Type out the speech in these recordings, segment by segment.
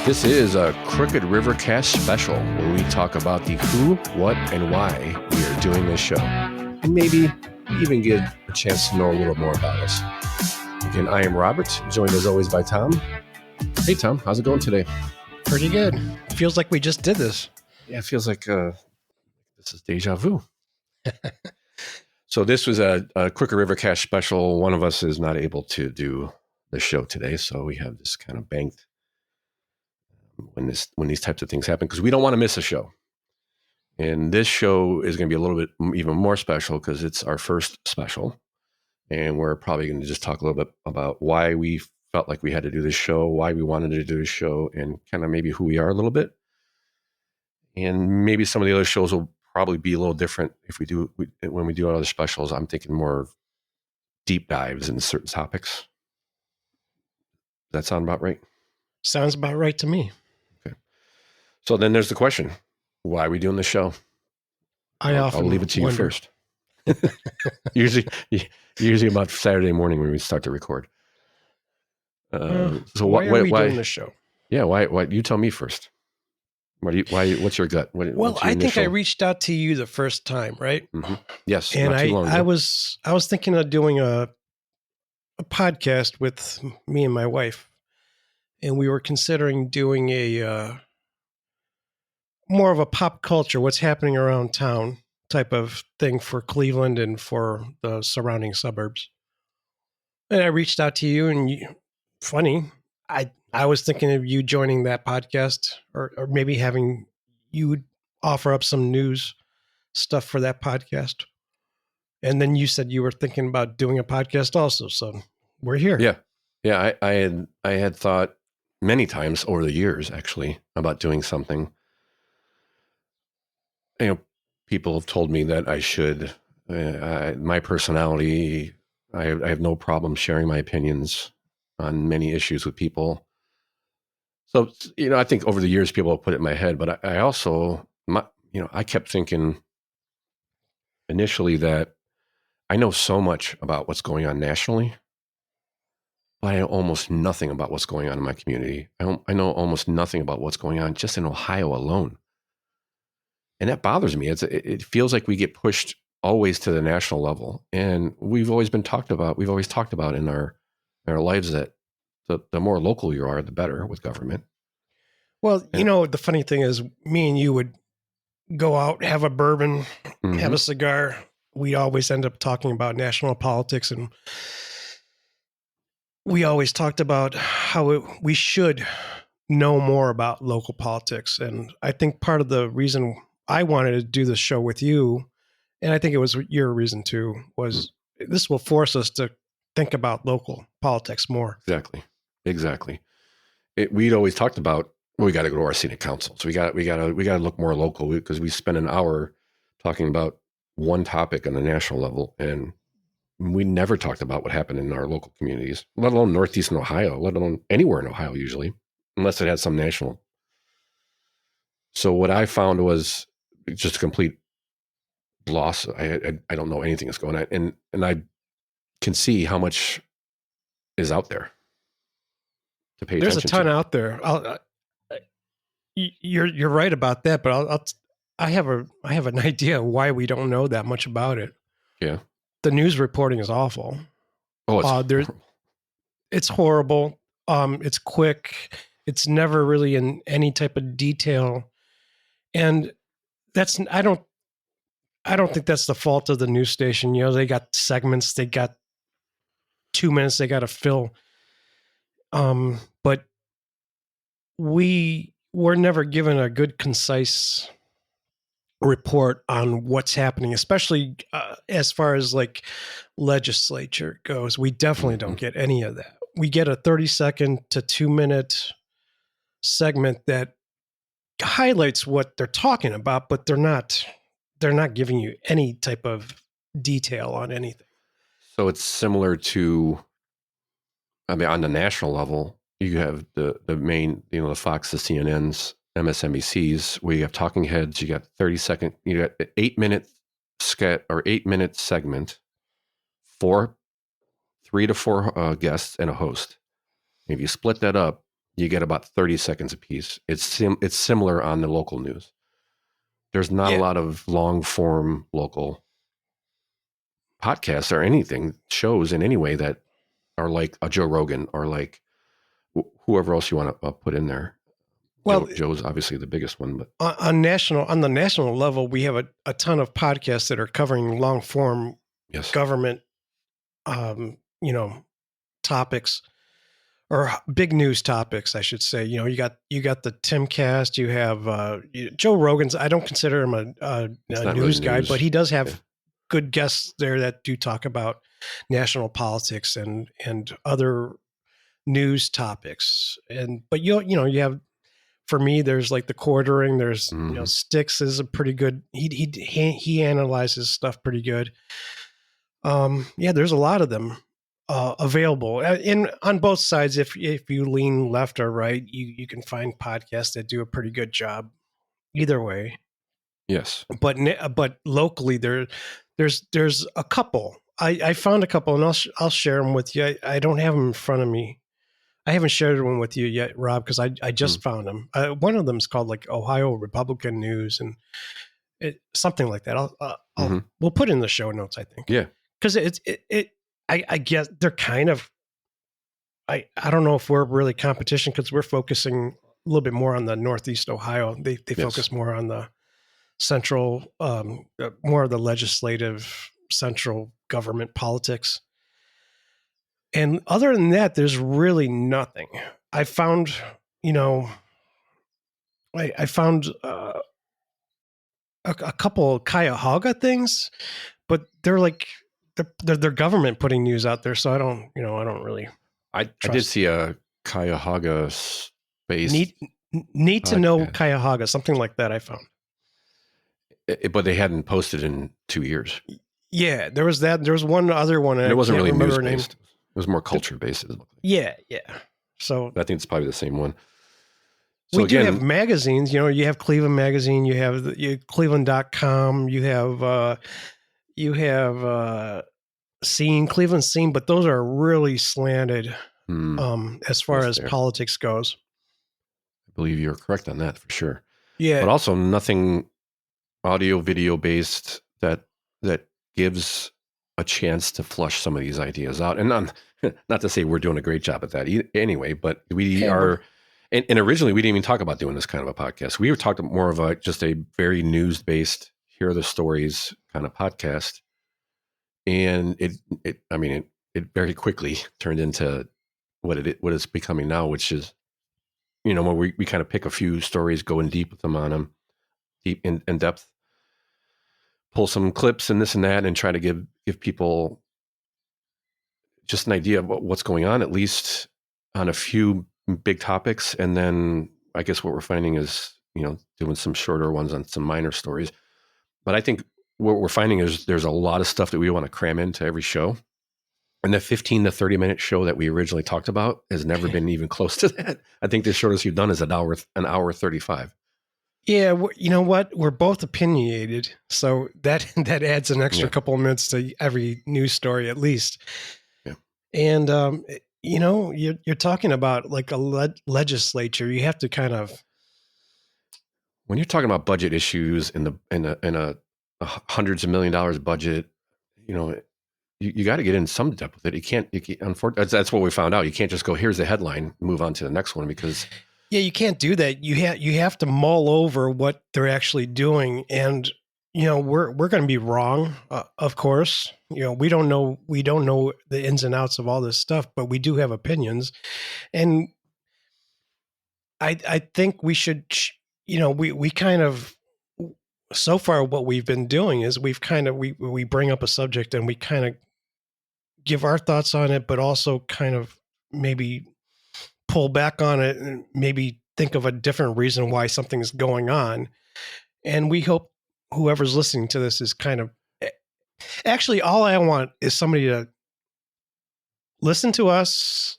This is a Crooked Rivercast special where we talk about the who, what, and why we are doing this show. And maybe even get a chance to know a little more about us. Again, I am Robert, joined as always by Tom. Hey, Tom, how's it going today? Pretty good. Feels like we just did this. Yeah, it feels like this is deja vu. So this was a Crooked Rivercast special. One of us is not able to do the show today, so we have this kind of banked when these types of things happen, because we don't want to miss a show. And this show is going to be a little bit even more special because it's our first special. And we're probably going to just talk a little bit about why we felt like we had to do this show, why we wanted to do this show, and kind of maybe who we are a little bit. And maybe some of the other shows will probably be a little different when we do other specials. I'm thinking more deep dives into certain topics. Does that sound about right? Sounds about right to me. Okay. So then there's the question. Why are we doing this show? I'll leave it to you first. usually about Saturday morning when we start to record. So why are we doing this show? Yeah, why? You tell me first. What's your gut? I think I reached out to you the first time, right? Mm-hmm. Yes, and I was thinking of doing a podcast with me and my wife, and we were considering doing a more of a pop culture, what's happening around town type of thing for Cleveland and for the surrounding suburbs. And I reached out to you, and funny, I was thinking of you joining that podcast, or maybe having you offer up some news stuff for that podcast. And then you said you were thinking about doing a podcast also. So we're here. Yeah. I had thought many times over the years, actually, about doing something. You know, people have told me that I should. My personality, I have no problem sharing my opinions on many issues with people. So, I think over the years people have put it in my head, but I also, I kept thinking initially that I know so much about what's going on nationally, but I know almost nothing about what's going on in my community. I know almost nothing about what's going on just in Ohio alone. And that bothers me. It feels like we get pushed always to the national level. And we've always talked about in our lives that the more local you are, the better with government. Well, the funny thing is me and you would go out, have a bourbon, mm-hmm. have a cigar. We always end up talking about national politics. And we always talked about how we should know more about local politics. And I think part of the reason I wanted to do this show with you, and I think it was your reason too, was this will force us to think about local politics more. Exactly. We'd always talked about, we got to go to our city council. So we got to look more local, because we spend an hour talking about one topic on the national level, and we never talked about what happened in our local communities, let alone Northeastern Ohio, let alone anywhere in Ohio usually, unless it had some national. So what I found was just a complete loss. I don't know anything that's going on, and I can see how much is out there to pay attention to. There's a ton out there. You're right about that, but I have an idea why we don't know that much about it. Yeah, the news reporting is awful. Oh, it's horrible. It's horrible. It's quick. It's never really in any type of detail, and I don't think that's the fault of the news station. They got segments. They got 2 minutes they got to fill. But we were never given a good, concise report on what's happening, especially as far as like legislature goes. We definitely don't get any of that. We get a 30-second to 2-minute segment that highlights what they're talking about, but they're not giving you any type of detail on anything. So it's similar to, on the national level, you have the main, the Fox, the CNNs, MSNBCs, where you have talking heads, you got 30-second, you got 8-minute sketch or 8-minute segment, 3 to 4 guests and a host. If you split that up, you get about 30 seconds a piece. It's similar on the local news. There's not a lot of long form local podcasts or anything, shows in any way that are like a Joe Rogan or like whoever else you want to put in there. Well, Joe's obviously the biggest one, but on the national level, we have a ton of podcasts that are covering long form yes, government, topics, or big news topics, I should say. You got the Timcast, you have Joe Rogan's. I don't consider him a news guy, but he does have good guests there that do talk about national politics and other news topics. But you have, for me, there's like the Quartering. There's Styx is a pretty good. He analyzes stuff pretty good. There's a lot of them available in on both sides. If you lean left or right, you can find podcasts that do a pretty good job either way. Yes, but locally there's a couple. I found a couple, and I'll share them with you. I don't have them in front of me. I haven't shared one with you yet, Rob, because I just found them. One of them is called like Ohio Republican News, and something like that. We'll put in the show notes, I think. Yeah, because I guess they're kind of. I don't know if we're really competition because we're focusing a little bit more on the Northeast Ohio. They focus more on the central, more of the legislative central government politics. And other than that, there's really nothing. I found, I found a couple of Cuyahoga things, but they're like they're government putting news out there, so I don't really. I did see a Cuyahoga based. Need to know Cuyahoga, something like that. I found, but they hadn't posted in 2 years. Yeah, there was that. There was one other one. And it wasn't really news based. It was more culture based. Yeah. So I think it's probably the same one. So we do have magazines. You have Cleveland Magazine. You have Cleveland.com. You have Cleveland Scene, but those are really slanted as far as politics goes. I believe you're correct on that for sure. Yeah, but also nothing audio video based that gives a chance to flush some of these ideas out. And not to say we're doing a great job at that anyway, but we are. And originally we didn't even talk about doing this kind of a podcast. We were talking more of just a very news based, here are the stories kind of podcast. And it very quickly turned into what it's becoming now, which is, where we kind of pick a few stories, go in deep with them on them, deep in depth, pull some clips and this and that, and try to give people just an idea of what's going on, at least on a few big topics. And then I guess what we're finding is, doing some shorter ones on some minor stories. But I think what we're finding is there's a lot of stuff that we want to cram into every show. And the 15 to 30 minute show that we originally talked about has never been even close to that. I think the shortest you've done is an hour 35. Yeah, you know what? We're both opinionated, so that adds an extra couple of minutes to every news story at least. Yeah. And you're talking about like a legislature. You have to kind of, when you're talking about budget issues in a hundreds of $1 million budget, you got to get in some depth with it. You can't unfortunately, that's what we found out. You can't just go, here's the headline, move on to the next one, because you can't do that. You have to mull over what they're actually doing. And, we're going to be wrong. Of course, we don't know the ins and outs of all this stuff, but we do have opinions. And I think we should, we kind of, so far what we've been doing is we bring up a subject and we kind of give our thoughts on it, but also kind of maybe pull back on it and maybe think of a different reason why something's going on. And we hope whoever's listening to this is kind of, actually all I want is somebody to listen to us,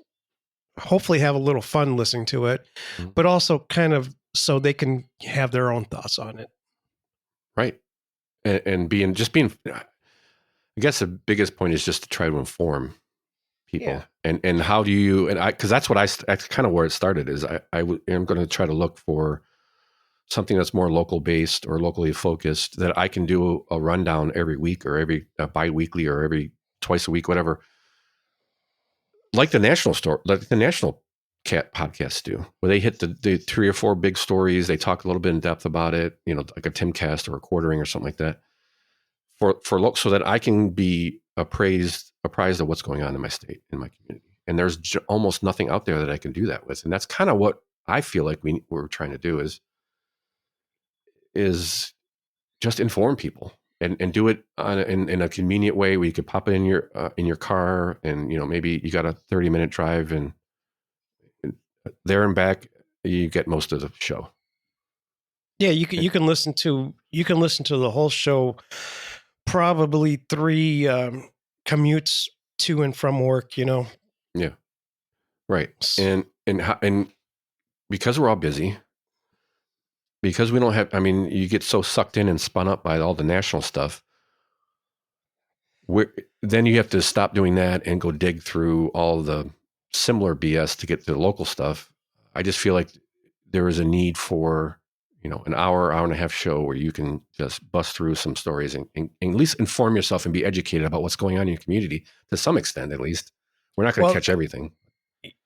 hopefully have a little fun listening to it, but also kind of so they can have their own thoughts on it. Right. And being, I guess the biggest point is just to try to inform people. Yeah. And how do you, and I, because that's kind of where it started, is I'm going to try to look for something that's more local based or locally focused, that I can do a rundown every week, or every bi-weekly, or every twice a week, whatever, like the national cat podcasts do, where they hit the 3 or 4 big stories. They talk a little bit in depth about it, like a Timcast or a Quartering or something like that, so that I can be apprised of what's going on in my state, in my community. And there's almost nothing out there that I can do that with. And that's kind of what I feel like we're trying to do, is just inform people, and do it in a convenient way, where you could pop it in your car, and maybe you got a 30-minute drive, and there and back, you get most of the show. Yeah, you can listen to the whole show, probably 3 commutes to and from work. Yeah, right. And because we're all busy, because we don't have, I mean, you get so sucked in and spun up by all the national stuff, then you have to stop doing that and go dig through all the similar BS to get to the local stuff. I just feel like there is a need for, an hour and a half show where you can just bust through some stories, and at least inform yourself and be educated about what's going on in your community, to some extent, at least. We're not going to catch everything.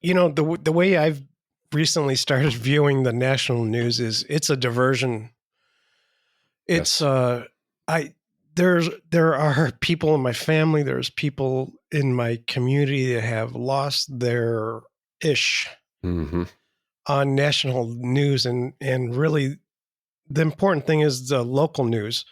The way I've recently started viewing the national news is it's a diversion. It's Yes. there are people in my family, there's people in my community that have lost their ish Mm-hmm. on national news, and really the important thing is the local news.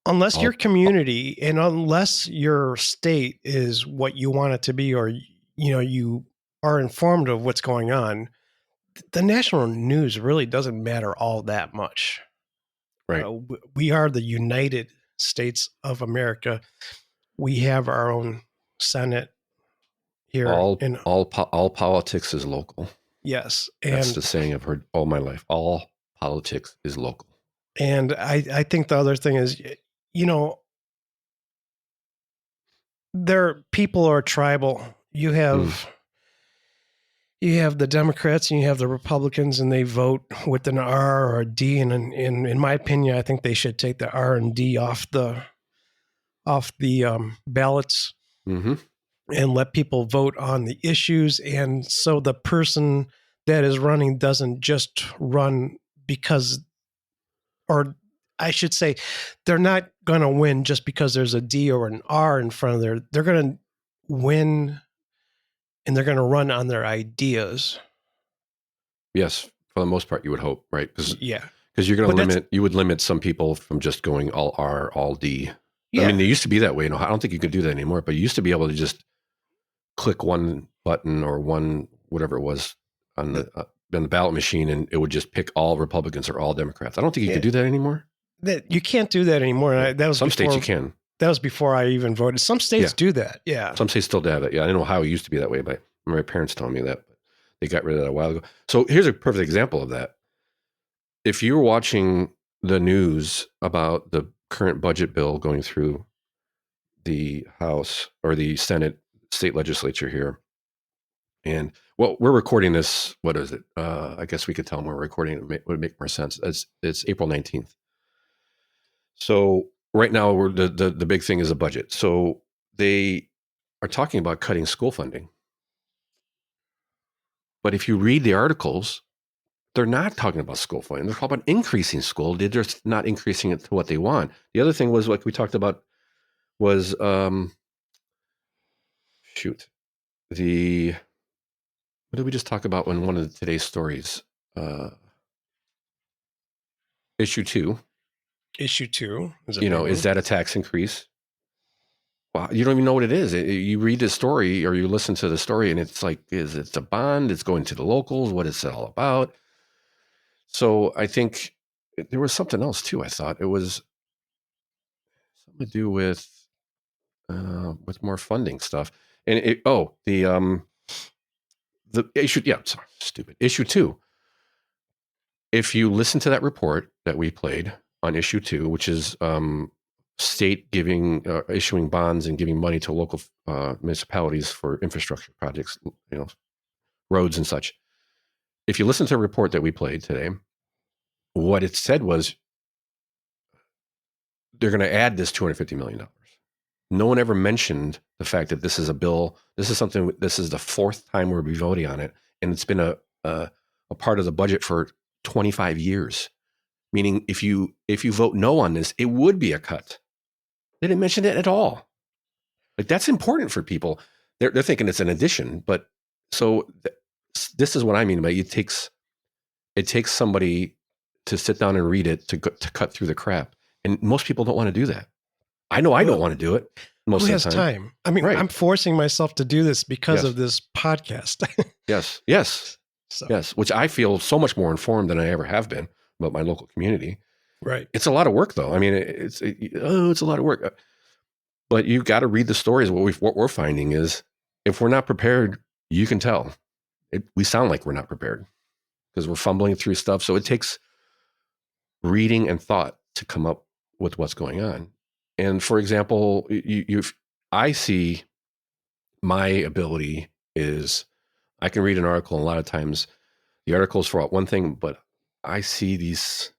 Unless your community and unless your state is what you want it to be, or you are informed of what's going on, the national news really doesn't matter all that much. Right. We are the United States of America. We have our own Senate here. All politics is local. Yes, That's the saying I've heard all my life. All politics is local. And I think the other thing is, people are tribal. You have the Democrats and you have the Republicans, and they vote with an R or a D. And in my opinion, I think they should take the R and D off the ballots, and let people vote on the issues. And so the person that is running doesn't just run because, or I should say, they're not going to win just because there's a D or an R in front of there. They're going to win, and they're going to run on their ideas. Yes, for the most part, you would hope, right? Because you're going to you would limit some people from just going all R, all D. Yeah. I mean, it used to be that way. I don't think you could do that anymore, but you used to be able to just click one button or one, whatever it was, on the ballot machine, and it would just pick all Republicans or all Democrats. I don't think you could do that anymore. You can't do that anymore. Right. That was some states you can. That was before I even voted. Some states do that. Yeah. Some states still do that. Yeah. I don't know how it used to be that way, but my parents told me that, but they got rid of that a while ago. So here's a perfect example of that. If you're watching the news about the current budget bill going through the House or the Senate state legislature here, and well, we're recording this. What is it? I guess we could tell them we're recording. It would make more sense. It's April 19th. So right now, the big thing is a budget. So they are talking about cutting school funding. But if you read the articles, they're not talking about school funding. They're talking about increasing school. They're just not increasing it to what they want. The other thing was, like we talked about, was what did we just talk about in one of today's stories? Issue 2. Issue 2 is that a tax increase? Well, you don't even know what it is. You read the story or you listen to the story, and it's like, it's a bond? It's going to the locals? What is it all about? So I think there was something else too. I thought it was something to do with more funding stuff. And the issue. Yeah, sorry, stupid. Issue 2. If you listen to that report that we played on issue 2, which is state giving, issuing bonds and giving money to local municipalities for infrastructure projects, roads and such. If you listen to a report that we played today, what it said was they're going to add this $250 million. No one ever mentioned the fact that this is a bill. This is something. This is the fourth time we'll be voting on it, and it's been a part of the budget for 25 years. Meaning, if you vote no on this, it would be a cut. They didn't mention it at all. Like, that's important for people. They're thinking it's an addition, but this is what I mean by it takes somebody to sit down and read it to cut through the crap, and most people don't want to do that. I know I don't want to do it most Who of the has time. time? I mean, right. I'm forcing myself to do this because of this podcast. Yes. So. Yes, which I feel so much more informed than I ever have been about my local community. Right. It's a lot of work, though. I mean, it's a lot of work. But you've got to read the stories. What we're finding is if we're not prepared, you can tell. We sound like we're not prepared because we're fumbling through stuff. So it takes reading and thought to come up with what's going on. And for example, I see my ability is I can read an article, and a lot of times the article is for one thing, but I see these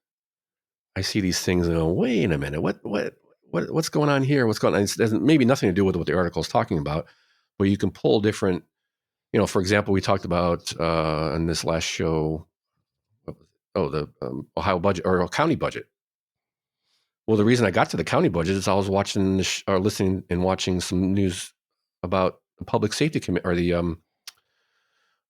things and go, wait a minute, what's going on here? What's going on? It doesn't maybe nothing to do with what the article is talking about, but you can pull different, for example, we talked about in this last show, the Ohio budget or county budget. Well, the reason I got to the county budget is I was watching or listening and watching some news about the public safety committee or the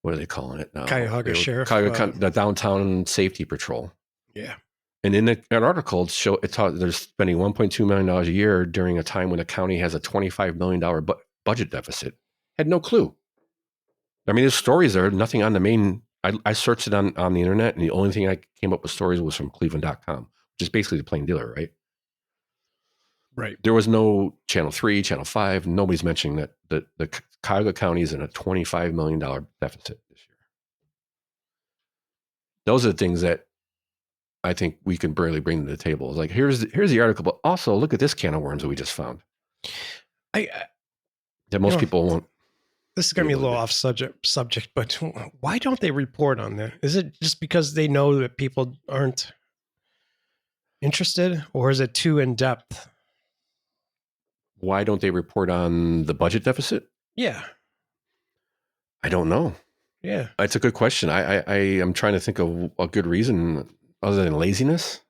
what are they calling it now? Cuyahoga Sheriff, the Downtown Safety Patrol. Yeah. And in an article, it taught they're spending $1.2 million a year during a time when the county has a $25 million budget deficit. Had no clue. I mean, there's stories there, nothing on the main. I searched it on the internet, and the only thing I came up with stories was from Cleveland.com, which is basically the plain dealer, right? Right. There was no Channel 3, Channel 5. Nobody's mentioning that the Cuyahoga County is in a $25 million deficit this year. Those are the things that I think we can barely bring to the table. It's like, here's the article, but also look at this can of worms that we just found. That most people won't. This is going to be a little off subject, but why don't they report on that? Is it just because they know that people aren't interested, or is it too in depth? Why don't they report on the budget deficit? Yeah. I don't know. Yeah. It's a good question. I am trying to think of a good reason other than laziness.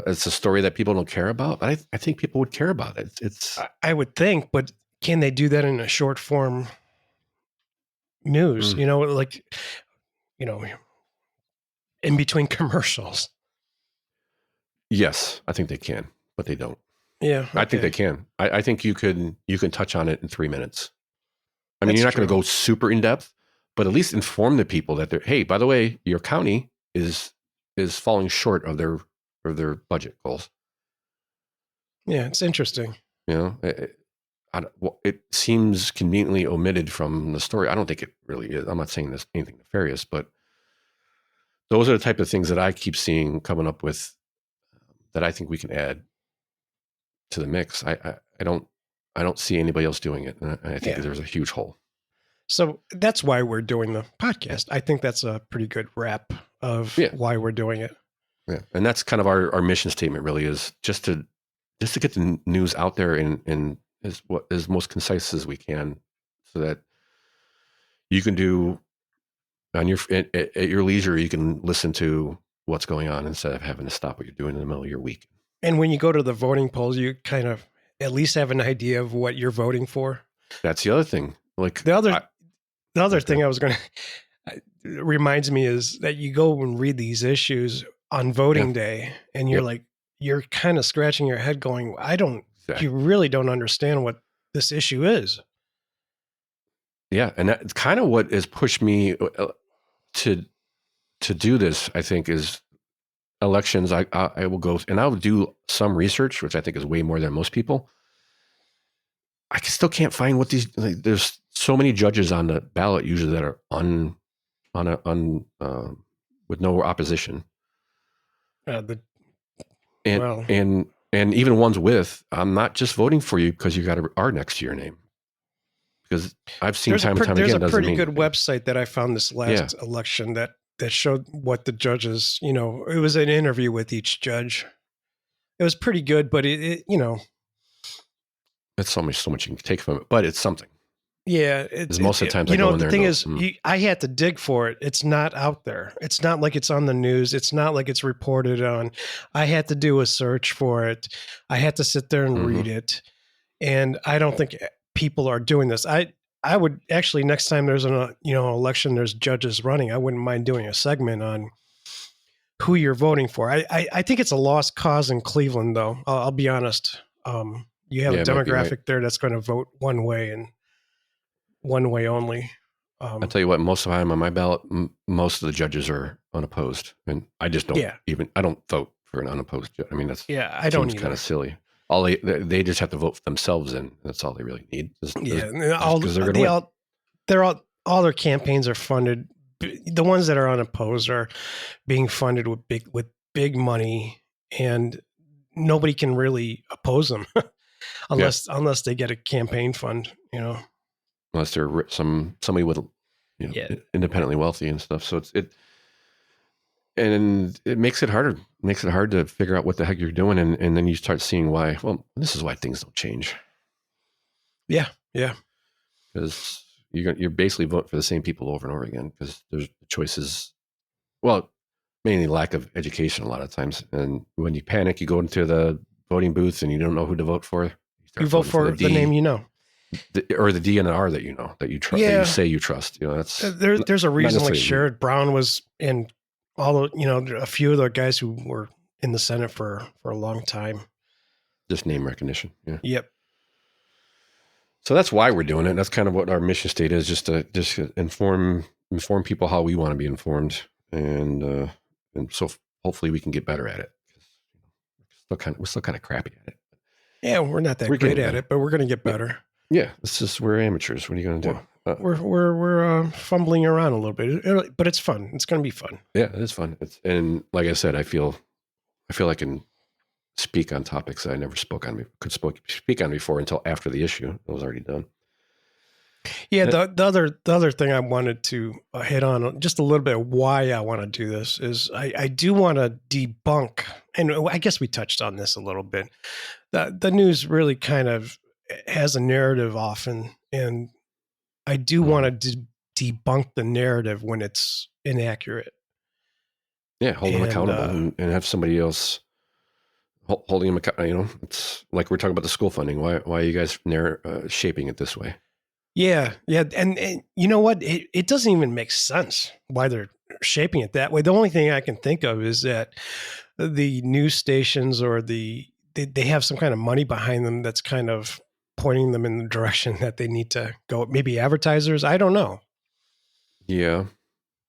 It's a story that people don't care about. I think people would care about it. I would think, but can they do that in a short form news? In between commercials. Yes, I think they can, but they don't. Yeah. Okay. I think they can. I think you can touch on it in 3 minutes. I mean, you're not going to go super in depth, but at least inform the people that hey, by the way, your county is falling short of their budget goals. Yeah, it's interesting. It seems conveniently omitted from the story. I don't think it really is. I'm not saying there's anything nefarious, but those are the type of things that I keep seeing coming up with that I think we can add to the mix. I don't see anybody else doing it. And I think there's a huge hole. So that's why we're doing the podcast. I think that's a pretty good wrap of why we're doing it. Yeah. And that's kind of our mission statement really is just to get the news out there and as most concise as we can so that you can do on at your leisure, you can listen to what's going on instead of having to stop what you're doing in the middle of your week. And when you go to the voting polls, you kind of at least have an idea of what you're voting for. That's the other thing. Like the other thing I was going to reminds me is that you go and read these issues on voting day, and you're like, you're kind of scratching your head, going, you really don't understand what this issue is. Yeah, and that's kind of what has pushed me to do this. I think is elections. I will go and I will do some research, which I think is way more than most people. I still can't find what these. There's so many judges on the ballot usually that are with no opposition. And And even ones with, I'm not just voting for you because you got an R next to your name. Because I've seen time and time there's again, a doesn't pretty mean good anything. website that I found this Yeah, last election that showed what the judges, it was an interview with each judge. It was pretty good, but it's so much you can take from it, but it's something. yeah, Because most of the times I go in the there and thing go, is, I had to dig for it. It's not out there. It's not like it's on the news. It's not like it's reported on. I had to do a search for it. I had to sit there and mm-hmm. read it. And I don't think people are doing this. I would actually, next time there's an election, there's judges running, I wouldn't mind doing a segment on who you're voting for. I think it's a lost cause in Cleveland, though. I'll be honest. You have a Yeah, it might be right. demographic there that's going to vote one way and one way only. I'll tell you what, most of the time on my ballot, most of the judges are unopposed. And I just don't Yeah. I don't vote for an unopposed judge. I mean, that I don't seems kind either. of silly. All they just have to vote for themselves in. That's all they really need. Yeah. Because they're going to win. All their campaigns are funded. The ones that are unopposed are being funded with big money, and nobody can really oppose them unless they get a campaign fund. Unless they're somebody with, independently wealthy and stuff. So and it makes it harder. It makes it hard to figure out what the heck you're doing, and then you start seeing why. Well, this is why things don't change. Yeah. Because you're basically voting for the same people over and over again because there's choices. Well, mainly lack of education a lot of times, and when you panic, you go into the voting booth and you don't know who to vote for. You vote for the name you know. Or the D and the R that you know that you trust, that you say you trust. That's there's a reason. Like Sherrod Brown was in all the a few of the guys who were in the Senate for a long time. Just name recognition. Yeah. Yep. So that's why we're doing it. That's kind of what our mission state is: just to inform people how we want to be informed, and so hopefully we can get better at it. We're still kind of crappy at it. Yeah, we're not that great at it, but we're going to get better. Yeah, we're amateurs. What are you going to do? We're fumbling around a little bit, but it's fun. It's going to be fun. Yeah, it is fun. And like I said, I feel I can speak on topics I never speak on before until after the issue. It was already done. Yeah, the other thing I wanted to hit on just a little bit of why I want to do this is I do want to debunk, and I guess we touched on this a little bit. The news really kind of has a narrative often, and I do want to debunk the narrative when it's inaccurate. Yeah, hold them accountable and have somebody else holding them accountable. It's like we're talking about the school funding. Why are you guys shaping it this way? Yeah. And you know what? It doesn't even make sense why they're shaping it that way. The only thing I can think of is that the news stations or they have some kind of money behind them that's kind of pointing them in the direction that they need to go. Maybe advertisers. I don't know. Yeah,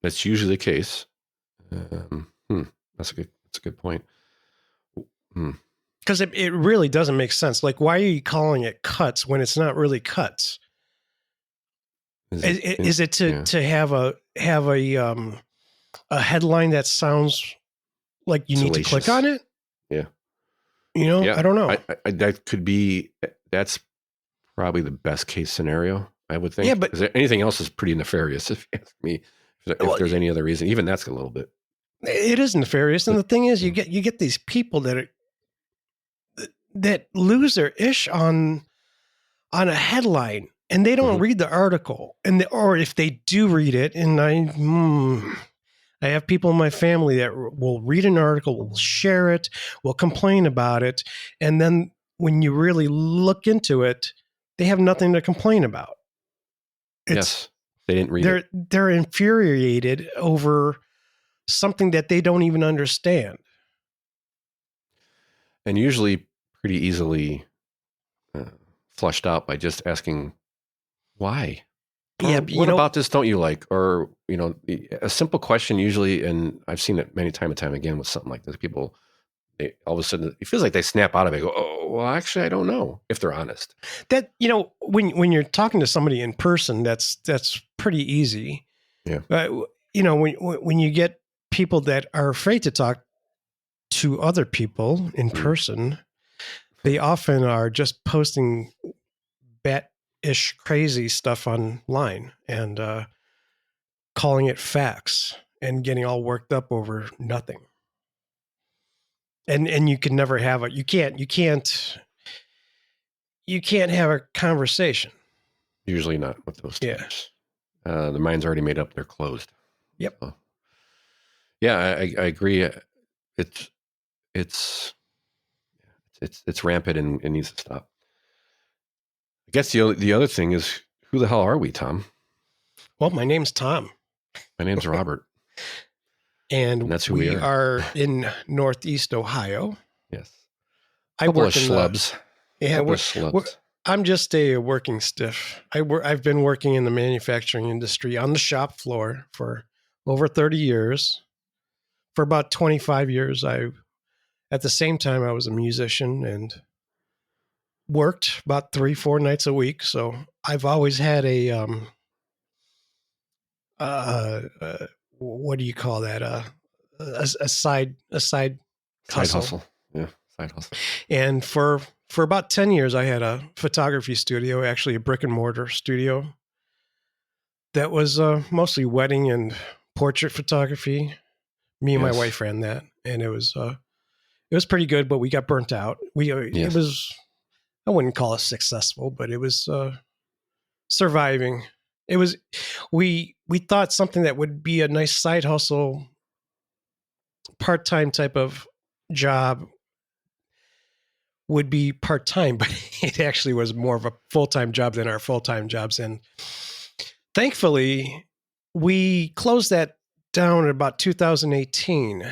that's usually the case. That's a good point. Because it really doesn't make sense. Like, why are you calling it cuts when it's not really cuts? Is it to have a headline that sounds like you need to click on it? Yeah. I don't know. That could be. That's probably the best case scenario, I would think. Yeah, but anything else is pretty nefarious. If you ask me, if there's any other reason, even that's a little bit. It is nefarious, and the thing is, you get these people that lose their ish on a headline, and they don't read the article, or if they do read it, and I have people in my family that will read an article, will share it, will complain about it, and then when you really look into it, they have nothing to complain about. Yes, they didn't read it. They're infuriated over something that they don't even understand. And usually pretty easily flushed out by just asking why. Yeah, what about this don't you like? Or, a simple question usually, and I've seen it many time and time again with something like this. People, all of a sudden, it feels like they snap out of it. Go, oh, well, actually, I don't know, if they're honest. That, when you're talking to somebody in person, that's pretty easy. Yeah. When you get people that are afraid to talk to other people in person, they often are just posting bat-ish crazy stuff online and calling it facts and getting all worked up over nothing. And you can never have it. You can't have a conversation. Usually not with those Yeah. types. The mind's already made up. They're closed. Yep. So, yeah, I agree. It's rampant and it needs to stop. I guess the other thing is, who the hell are we, Tom? Well, my name's Tom. My name's Robert. And that's who we we are in Northeast Ohio. Yes. I Couple work of in schlubs. Yeah, Schlubs. I'm just a working stiff. I've been working in the manufacturing industry on the shop floor for over 30 years. For about 25 years, at the same time I was a musician and worked about 3-4 nights a week. So I've always had a what do you call that? A side hustle. Yeah, side hustle. And for about 10 years, I had a photography studio, actually a brick and mortar studio that was mostly wedding and portrait photography. Me and my wife ran that, and it was pretty good, but we got burnt out. It was, I wouldn't call it successful, but it was surviving. It was we thought something that would be a nice side hustle, part-time type of job would be part-time, but it actually was more of a full-time job than our full-time jobs. And thankfully, we closed that down in about 2018,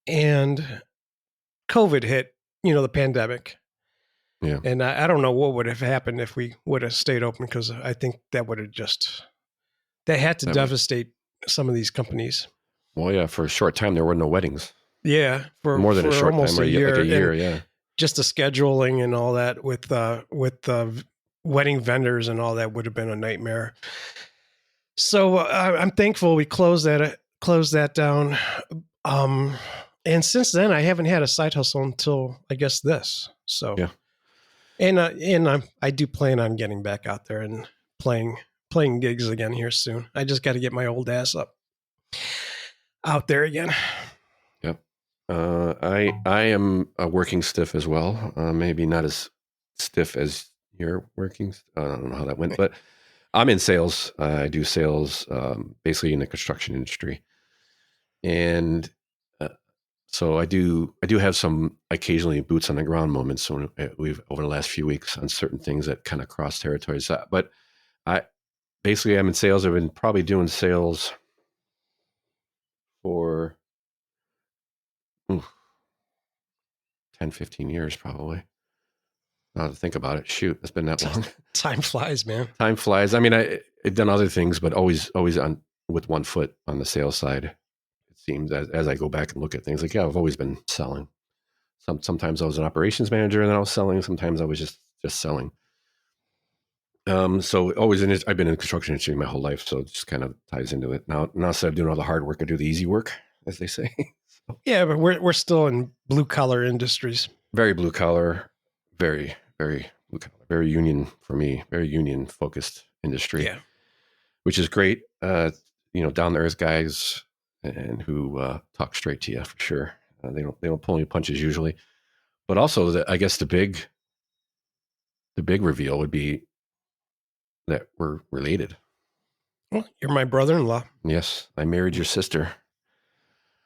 and COVID hit, the pandemic. Yeah. And I don't know what would have happened if we would have stayed open, because I think that would have that had to devastate some of these companies. Well, yeah, for a short time, there were no weddings. Yeah. For more than a short almost time, a year. like a year, and yeah. Just the scheduling and all that with wedding vendors and all that would have been a nightmare. So I'm thankful we closed that down. And since then, I haven't had a side hustle until I guess this. So yeah. And I do plan on getting back out there and playing gigs again here soon. I just got to get my old ass out there again. Yep. I am a working stiff as well. Maybe not as stiff as you're working. I don't know how that went, but I'm in sales. I do sales, basically in the construction industry, and so I do have some occasionally boots on the ground moments. So we've over the last few weeks on certain things that kind of cross territories. But I'm in sales. I've been probably doing sales for 10, 15 years probably. Now to think about it, shoot, it's been that long. Time flies, man. Time flies. I mean, I've done other things, but always on with one foot on the sales side. It seems as I go back and look at things, like, yeah, I've always been selling. Sometimes I was an operations manager and then I was selling. Sometimes I was just selling. So always I've been in the construction industry my whole life, so it just kind of ties into it. Now instead of doing all the hard work, I do the easy work, as they say. So, yeah, but we're still in blue collar industries. Very blue collar, very very blue collar, very union for me, very union focused industry. Yeah, which is great. Down to earth guys and who talk straight to you for sure. They don't pull any punches usually, but also I guess the big reveal would be that we're related. Well, you're my brother-in-law. Yes, I married your sister.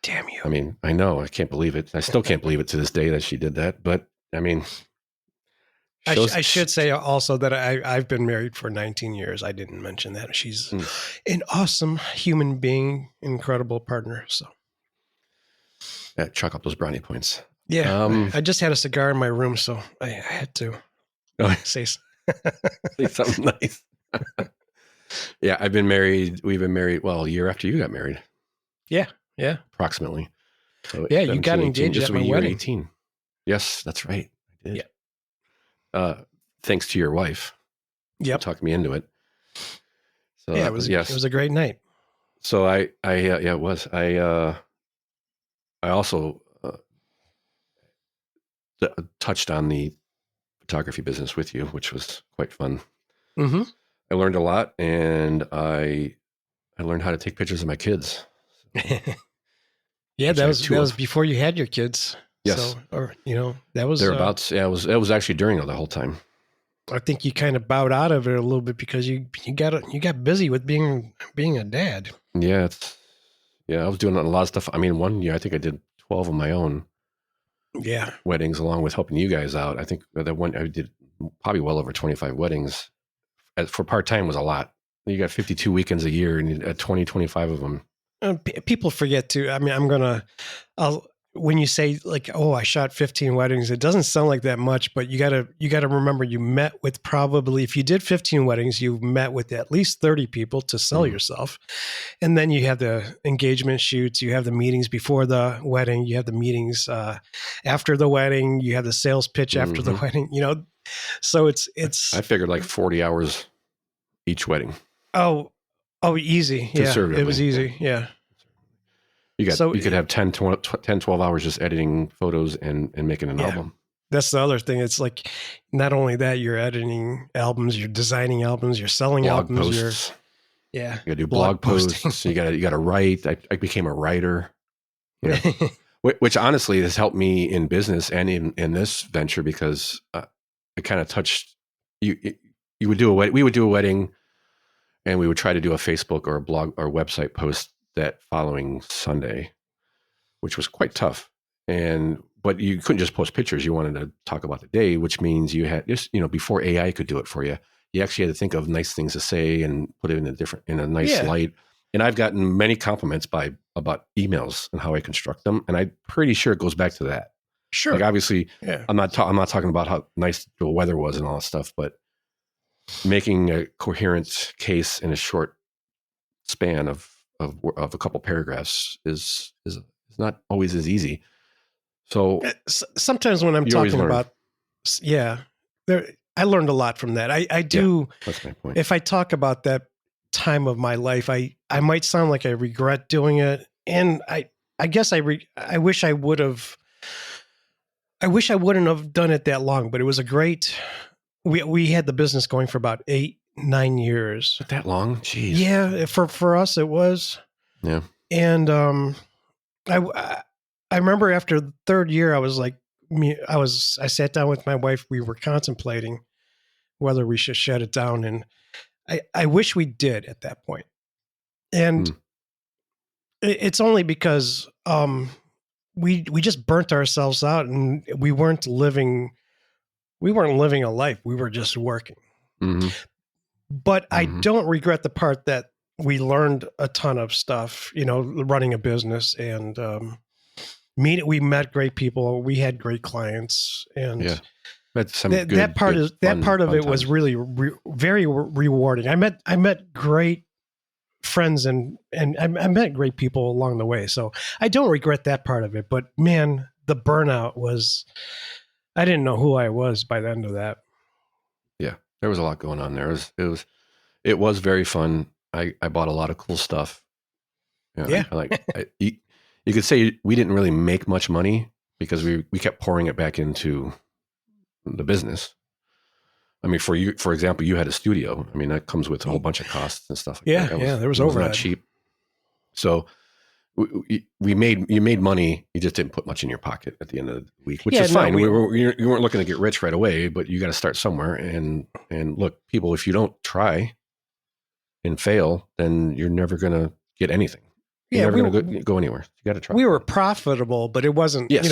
Damn you! I mean, I know, I can't believe it. I still can't believe it to this day that she did that. But I mean, I should say also that I've been married for 19 years. I didn't mention that. She's an awesome human being, incredible partner. So, chalk up those brownie points. Yeah, I just had a cigar in my room, so I had to say something nice. Yeah, I've been married. We've been married, well, a year after you got married. Yeah. Approximately. So yeah, you got engaged at my wedding. 18. Yes, that's right. I did. Yeah. Thanks to your wife. Yep. Talked me into it. So yeah, it was a great night. So it was. I also touched on the photography business with you, which was quite fun. Mm-hmm. I learned a lot, and I learned how to take pictures of my kids. Yeah, Which I had that two was of. before you had your kids. Yes, So, or that was. thereabouts. Yeah, it was actually during the whole time. I think you kind of bowed out of it a little bit because you got busy with being a dad. Yeah, I was doing a lot of stuff. I mean, one year I think I did 12 of my own Yeah. weddings, along with helping you guys out. I think that one I did probably well over 25 weddings. For part time was a lot. You got 52 weekends a year, and at 20, 25 of them. People forget to. I mean, I'll when you say like, oh, I shot 15 weddings, it doesn't sound like that much, but you gotta remember you met with probably, if you did 15 weddings, you met with at least 30 people to sell yourself. And then you have the engagement shoots, you have the meetings before the wedding, you have the meetings after the wedding, you have the sales pitch after the wedding, so it's I figured like 40 hours each wedding. oh easy. Yeah, it was easy. Yeah. You could have 10, 12 hours just editing photos and making an album. That's the other thing. It's like, not only that, you're editing albums, you're designing albums, you're selling blog albums. Posts. You got to do blog posts. You got to write. I became a writer, which honestly has helped me in business and in this venture, because it kind of touched you. You would do we would do a wedding, and we would try to do a Facebook or a blog or website post that following Sunday, which was quite tough. But you couldn't just post pictures. You wanted to talk about the day, which means you had just, before AI could do it for you, you actually had to think of nice things to say and put it in a nice light. And I've gotten many compliments about emails and how I construct them. And I'm pretty sure it goes back to that. Sure. Like, obviously, I'm not talking about how nice the weather was and all that stuff, but making a coherent case in a short span of a couple paragraphs is not always as easy. So sometimes when I'm talking about, I learned a lot from that. I do. That's my point. If I talk about that time of my life, I might sound like I regret doing it, and I guess I wish I would have. I wish I wouldn't have done it that long, but it was a great. We had the business going for about 8-9 years. Not that long? Jeez. Yeah, for us it was. Yeah. And I remember after the third year, I was like, I sat down with my wife. We were contemplating whether we should shut it down, and I wish we did at that point. And it's only because we just burnt ourselves out, and we weren't living a life. We were just working. Mm-hmm. But I don't regret the part that we learned a ton of stuff, running a business, and we met great people. We had great clients, and that part of it was really very rewarding. I met great friends and I met great people along the way. So I don't regret that part of it. But man, the burnout was. I didn't know who I was by the end of that. Yeah, there was a lot going on there. It was very fun. I bought a lot of cool stuff. You could say we didn't really make much money because we kept pouring it back into the business. I mean, for example, you had a studio. I mean, that comes with a whole bunch of costs and stuff. There was overhead. Not cheap. So you made money. You just didn't put much in your pocket at the end of the week, which is fine. You weren't looking to get rich right away, but you got to start somewhere. And look, people, if you don't try and fail, then you're never going to get anything. You're never going to go anywhere. You got to try. We were profitable, but it wasn't. Yes,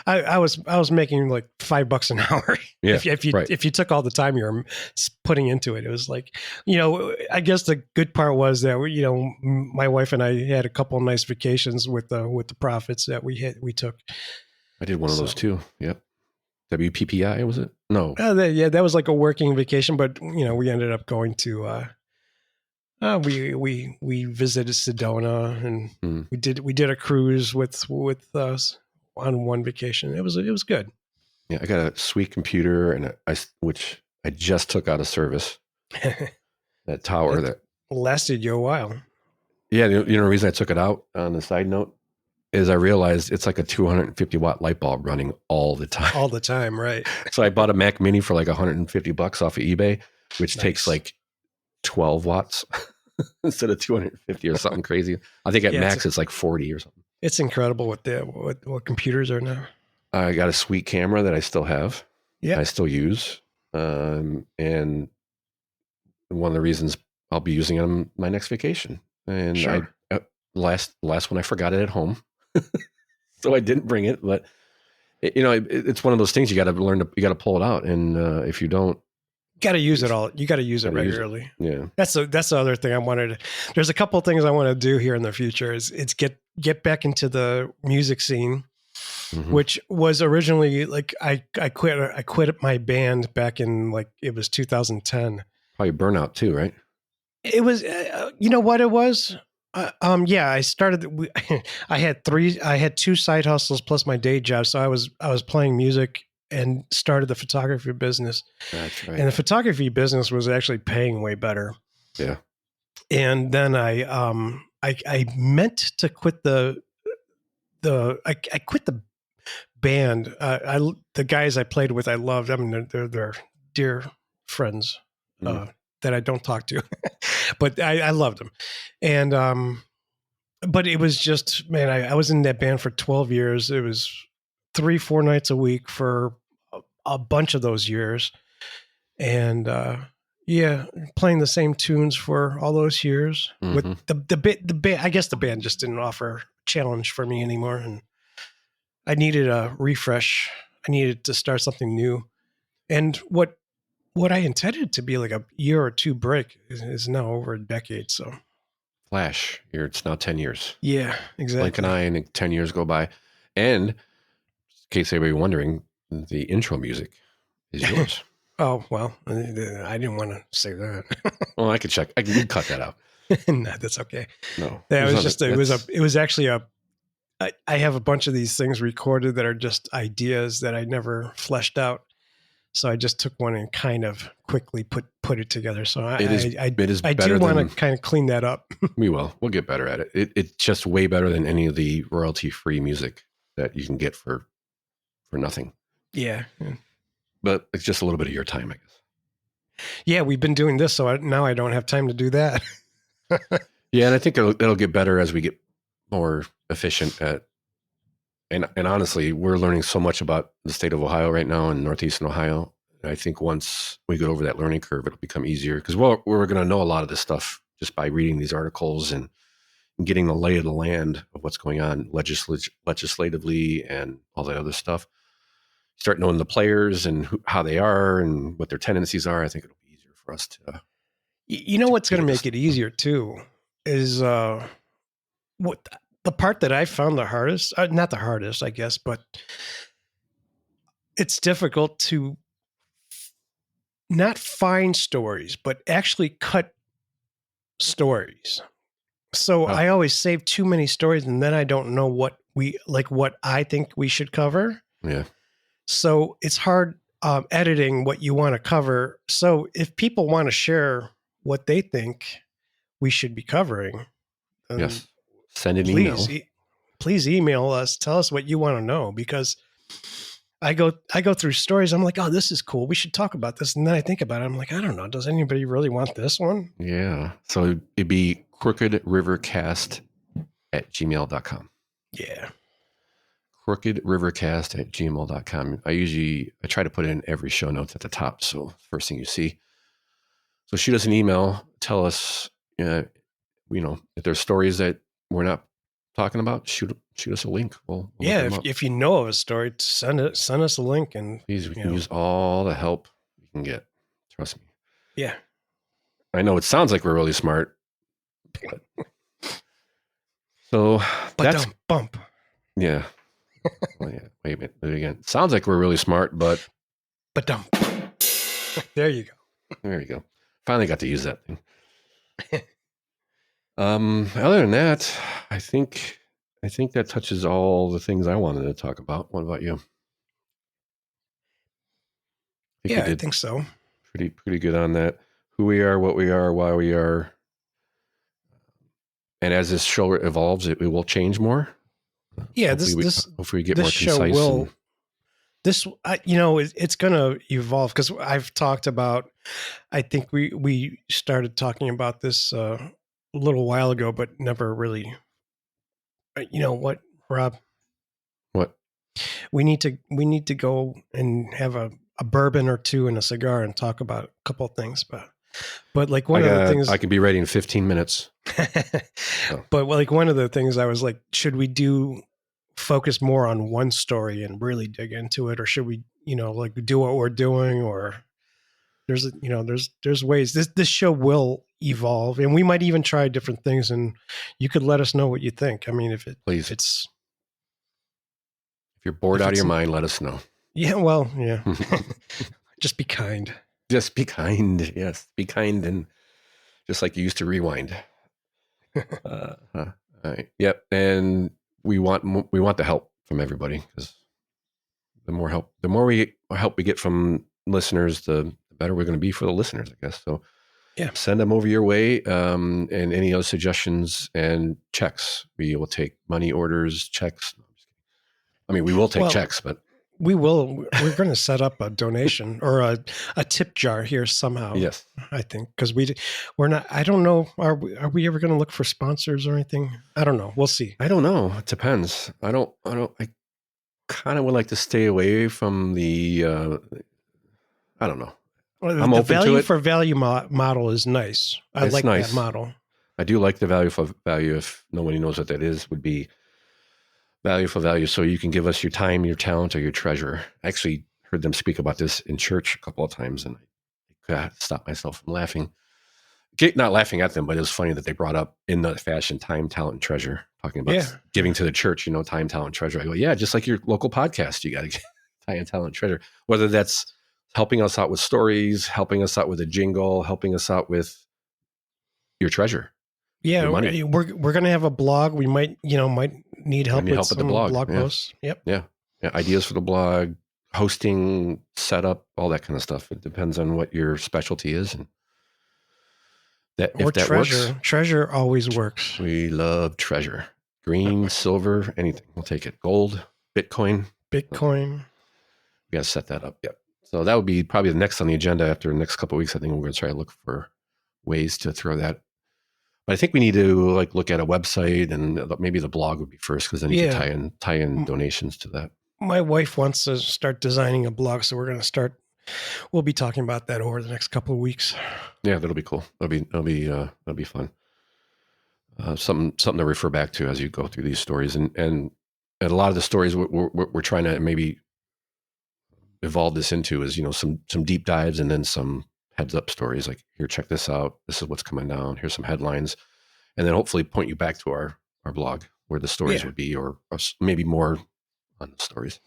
I was making like $5 an hour. Yeah, if you took all the time you were putting into it, it was like, I guess the good part was that my wife and I had a couple of nice vacations with the profits that we took. I did one of those too. Yep. WPPI, was it? No. That was like a working vacation, but we ended up going to. We visited Sedona, and we did a cruise with us on one vacation. It was good. Yeah, I got a sweet computer which I just took out of service. That tower that lasted you a while. Yeah, the reason I took it out, on the side note, is I realized it's like a 250 watt light bulb running all the time. All the time, right? So I bought a Mac Mini for like $150 off of eBay, which takes like 12 watts instead of 250 or something crazy. I think at max it's like 40 or something. It's incredible what computers are now. I got a sweet camera that I still have. Yeah, I still use. And one of the reasons I'll be using it on my next vacation. And sure. last one I forgot it at home. So I didn't bring it, but it's one of those things you got to learn to, you got to pull it out. And if you don't, got to use it all. You got to use it regularly. Yeah. That's the other thing I wanted. There's a couple of things I want to do here in the future is get back into the music scene, which was originally like, I quit my band back in like, it was 2010. Probably burnout too, right? It was, you know what it was? Yeah, I started, I had two side hustles plus my day job. So I was playing music and started the photography business. That's right. And the photography business was actually paying way better. Yeah. And then I meant to quit I quit the band. The guys I played with, I loved. I mean, they're dear friends that I don't talk to, but I loved them. And but it was just, man, I was in that band for 12 years. It was 3-4 nights a week for a bunch of those years. And yeah, playing the same tunes for all those years. With the band, I guess the band just didn't offer a challenge for me anymore, and I needed a refresh. I needed to start something new. And what I intended to be like a year or two break is now over a decade. So flash, it's now 10 years. Yeah, exactly. Blink an eye and 10 years go by. And in case anybody wondering, the intro music is yours. Oh, well, I didn't want to say that. Well, I could check. I can cut that out. No, that's okay. No. Yeah, it was actually I have a bunch of these things recorded that are just ideas that I never fleshed out. So I just took one and kind of quickly put it together. So I do want to kind of clean that up. We will. We'll get better at it. It's just way better than any of the royalty-free music that you can get for nothing. Yeah. But it's just a little bit of your time, I guess. Yeah, we've been doing this, so now I don't have time to do that. Yeah, and I think it'll get better as we get more efficient at. And honestly, we're learning so much about the state of Ohio right now and Northeastern Ohio. And I think once we get over that learning curve, it'll become easier because we're going to know a lot of this stuff just by reading these articles and getting the lay of the land of what's going on legislatively and all that other stuff. Start knowing the players and how they are and what their tendencies are. I think it'll be easier for us to. You know what's going to make it easier too is what the part that I found the hardest, not the hardest, I guess, but it's difficult to not find stories, but actually cut stories. So I always save too many stories and then I don't know what I think we should cover. Yeah. So it's hard editing what you want to cover. So if people want to share what they think we should be covering, yes, send an email. Please email us. Tell us what you want to know, because I go through stories. I'm like, oh, this is cool. We should talk about this. And then I think about it. I'm like, I don't know. Does anybody really want this one? Yeah. So it'd be crookedrivercast@gmail.com. Yeah. crookedrivercast@gmail.com. I try to put in every show notes at the top. So first thing you see. So shoot us an email. Tell us, if there's stories that we're not talking about, shoot us a link. We'll if you know of a story, send us a link, and please, we can use all the help we can get. Trust me. Yeah. I know it sounds like we're really smart, but so that's bump. Yeah. Well, yeah. Wait a minute. Again, sounds like we're really smart, but dump. There you go. There you go. Finally got to use that thing. Other than that, I think that touches all the things I wanted to talk about. What about you? I think so. Pretty good on that. Who we are, what we are, why we are. And as this show evolves, it will change more. Yeah, hopefully we get this more show concise. will. It's going to evolve because I've talked about. I think we started talking about this a little while ago, but never really. You know what, Rob? What? We need to go and have a bourbon or two and a cigar and talk about a couple of things. But like one of the things I can be ready in 15 minutes. But like one of the things I was like, should we focus more on one story and really dig into it, or should we, like do what we're doing, or there's ways this show will evolve, and we might even try different things, and you could let us know what you think. I mean, Please. if you're bored out of your mind, let us know. Yeah, well, yeah. Just be kind. Just be kind. Yes, be kind, and just like you used to rewind. All right. Yep. And we want the help from everybody, because the more help we get from listeners, the better we're going to be for the listeners, I guess. So yeah, send them over your way. And any other suggestions and checks. We will take money orders, checks. I mean, we will take checks, but we're going to set up a donation or a tip jar here somehow. Yes, I think, because we're not. I don't know. Are we ever going to look for sponsors or anything? I don't know. We'll see. I don't know. It depends. I kind of would like to stay away from the. I don't know. I'm the open value to it. For value model is nice. I like nice. That model. I do like the value for value. If nobody knows what that is, would be value for value. So you can give us your time, your talent, or your treasure. I actually heard them speak about this in church a couple of times, and I stopped myself from laughing. Not laughing at them, but it was funny that they brought up in the fashion time, talent, and treasure, talking about giving to the church, time, talent, treasure. I go, yeah, just like your local podcast, you got to get time, talent, treasure. Whether that's helping us out with stories, helping us out with a jingle, helping us out with your treasure. Yeah, your money. We're going to have a blog. We might need help with some blog posts. Yep. Yeah. Ideas for the blog, hosting, setup, all that kind of stuff. It depends on what your specialty is, and if that treasure. Works, treasure always works. We love treasure. Green, silver, anything. We'll take it. Gold, Bitcoin. We got to set that up. Yep. So that would be probably the next on the agenda after the next couple of weeks. I think we're going to try to look for ways to throw that. But I think we need to look at a website, and maybe the blog would be first, because then you can tie in donations to that. My wife wants to start designing a blog, so we're going to start. We'll be talking about that over the next couple of weeks. Yeah, that'll be cool. That'll be fun. Something to refer back to as you go through these stories, and a lot of the stories we're trying to maybe evolve this into is some deep dives, and then some heads up stories, like, here, check this out. This is what's coming down. Here's some headlines, and then hopefully point you back to our blog where the stories would be, or maybe more on the stories.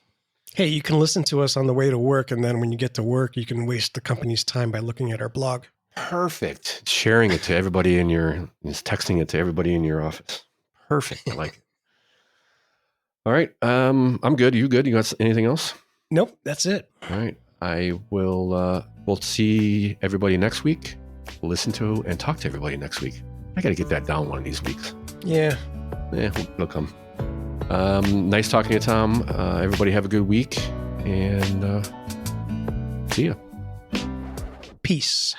Hey, you can listen to us on the way to work, and then when you get to work, you can waste the company's time by looking at our blog. Perfect. Sharing it to everybody texting it to everybody in your office. Perfect. I like it. All right. I'm good. You good? You got anything else? Nope. That's it. All right. I will, we'll see everybody next week. Listen to and talk to everybody next week. I got to get that down one of these weeks. Yeah. It'll come. Nice talking to you, Tom. Everybody have a good week, and see ya. Peace.